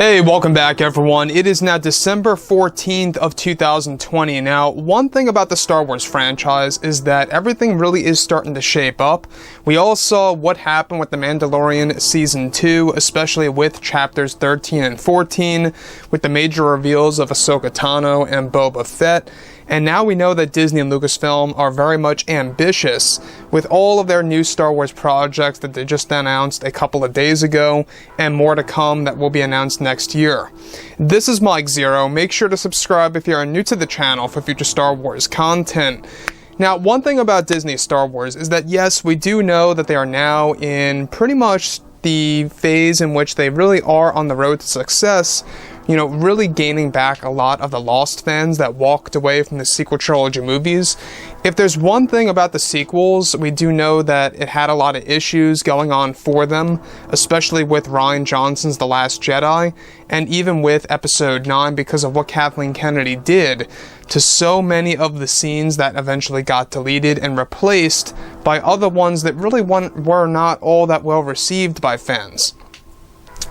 Hey, welcome back everyone. It is now December 14th of 2020. Now, one thing about the Star Wars franchise is that everything really is starting to shape up. We all saw what happened with The Mandalorian Season 2, especially with Chapters 13 and 14, with the major reveals of Ahsoka Tano and Boba Fett. And now we know that Disney and Lucasfilm are very much ambitious with all of their new Star Wars projects that they just announced a couple of days ago, and more to come that will be announced next year. This is Mike Zero. Make sure to subscribe if you are new to the channel for future Star Wars content. Now, one thing about Disney Star Wars is that yes, we do know that they are now in pretty much the phase in which they really are on the road to success, really gaining back a lot of the lost fans that walked away from the sequel trilogy movies. If there's one thing about the sequels, we do know that it had a lot of issues going on for them, especially with Rian Johnson's The Last Jedi, and even with Episode 9 because of what Kathleen Kennedy did to so many of the scenes that eventually got deleted and replaced by other ones that really were not all that well received by fans.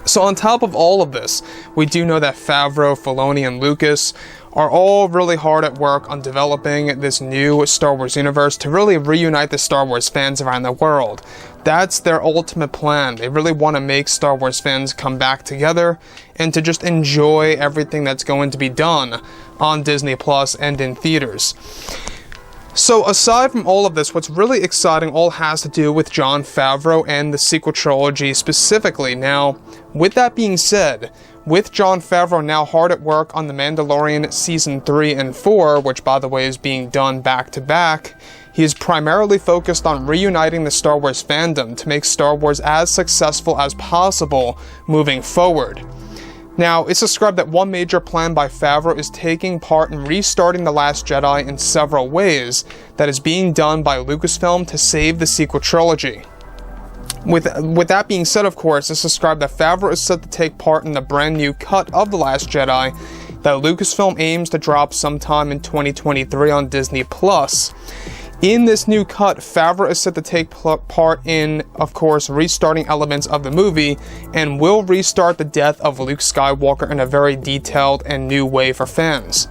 So on top of all of this, we do know that Favreau, Filoni, and Lucas are all really hard at work on developing this new Star Wars universe to really reunite the Star Wars fans around the world. That's their ultimate plan. They really want to make Star Wars fans come back together and to just enjoy everything that's going to be done on Disney Plus and in theaters. So aside from all of this, what's really exciting all has to do with Jon Favreau and the sequel trilogy specifically. Now, with that being said, with Jon Favreau now hard at work on The Mandalorian Season 3 and 4, which by the way is being done back to back, he is primarily focused on reuniting the Star Wars fandom to make Star Wars as successful as possible moving forward. Now, it's described that one major plan by Favreau is taking part in restarting The Last Jedi in several ways that is being done by Lucasfilm to save the sequel trilogy. With that being said, of course, it's described that Favreau is set to take part in the brand new cut of The Last Jedi that Lucasfilm aims to drop sometime in 2023 on Disney Plus. In this new cut, Favreau is set to take part in, of course, restarting elements of the movie, and will restart the death of Luke Skywalker in a very detailed and new way for fans.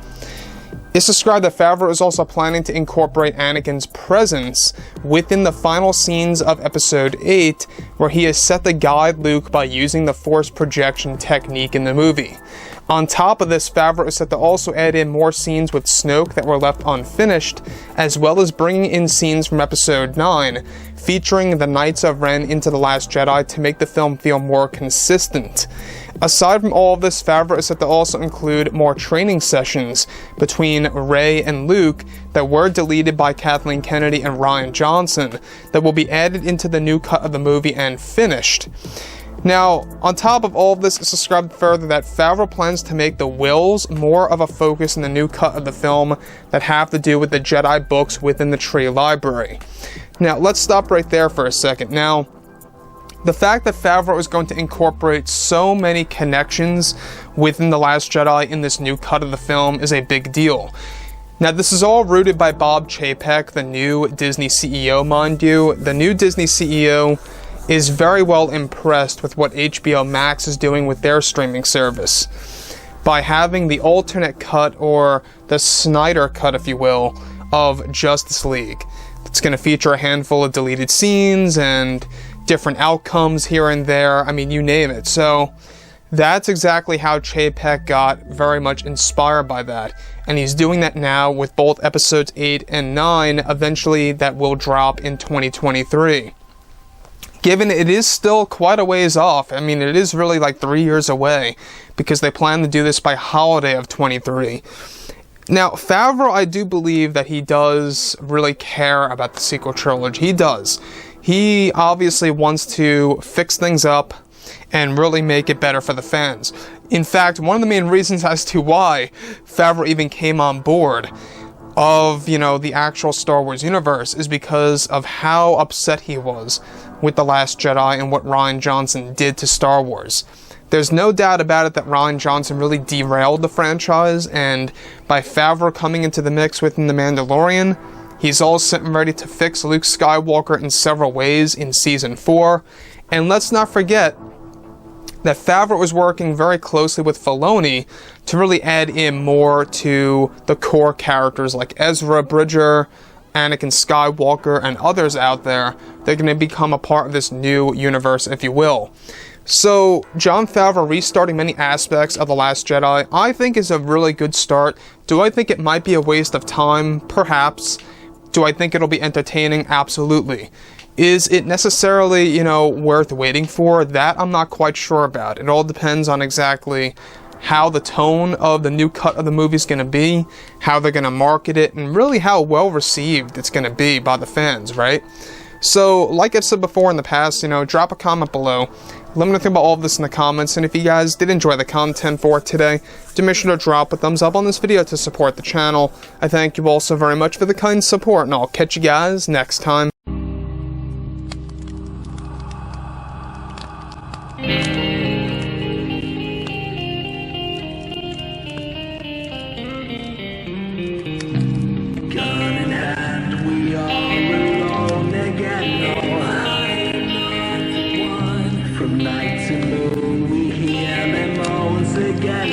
It's described that Favreau is also planning to incorporate Anakin's presence within the final scenes of Episode 8, where he is set to guide Luke by using the Force projection technique in the movie. On top of this, Favreau is set to also add in more scenes with Snoke that were left unfinished, as well as bringing in scenes from Episode 9, featuring the Knights of Ren into The Last Jedi to make the film feel more consistent. Aside from all of this, Favreau is set to also include more training sessions between Rey and Luke that were deleted by Kathleen Kennedy and Rian Johnson that will be added into the new cut of the movie and finished. Now, on top of all of this, it's described further that Favreau plans to make the wills more of a focus in the new cut of the film that have to do with the Jedi books within the tree library. Now, let's stop right there for a second. Now, the fact that Favreau is going to incorporate so many connections within The Last Jedi in this new cut of the film is a big deal. Now, this is all rooted by Bob Chapek, the new Disney CEO, mind you. The new Disney CEO is very well impressed with what HBO Max is doing with their streaming service by having the alternate cut, or the Snyder cut if you will, of Justice League. It's going to feature a handful of deleted scenes and different outcomes here and there, I mean, you name it. So that's exactly how Chapek got very much inspired by that, and he's doing that now with both episodes 8 and 9, eventually that will drop in 2023. Given it is still quite a ways off, I mean, it is really like 3 years away, because they plan to do this by holiday of 23. Now, Favreau, I do believe that he does really care about the sequel trilogy. He does. He obviously wants to fix things up and really make it better for the fans. In fact, one of the main reasons as to why Favreau even came on board of, the actual Star Wars universe is because of how upset he was with The Last Jedi and what Rian Johnson did to Star Wars. There's no doubt about it that Rian Johnson really derailed the franchise, and by Favreau coming into the mix within The Mandalorian, he's all set and ready to fix Luke Skywalker in several ways in Season 4. And let's not forget that Favreau was working very closely with Filoni to really add in more to the core characters like Ezra Bridger, Anakin Skywalker, and others out there. They're going to become a part of this new universe, if you will. So, Jon Favreau restarting many aspects of The Last Jedi, I think is a really good start. Do I think it might be a waste of time? Perhaps. Do I think it'll be entertaining? Absolutely. Is it necessarily, worth waiting for? That I'm not quite sure about. It all depends on exactly how the tone of the new cut of the movie is going to be, how they're going to market it, and really how well received it's going to be by the fans, right? So, like I've said before in the past, drop a comment below. Let me know about all of this in the comments, and if you guys did enjoy the content for today, do make sure to drop a thumbs up on this video to support the channel. I thank you all so very much for the kind support, and I'll catch you guys next time. From night to moon, we hear them moans again.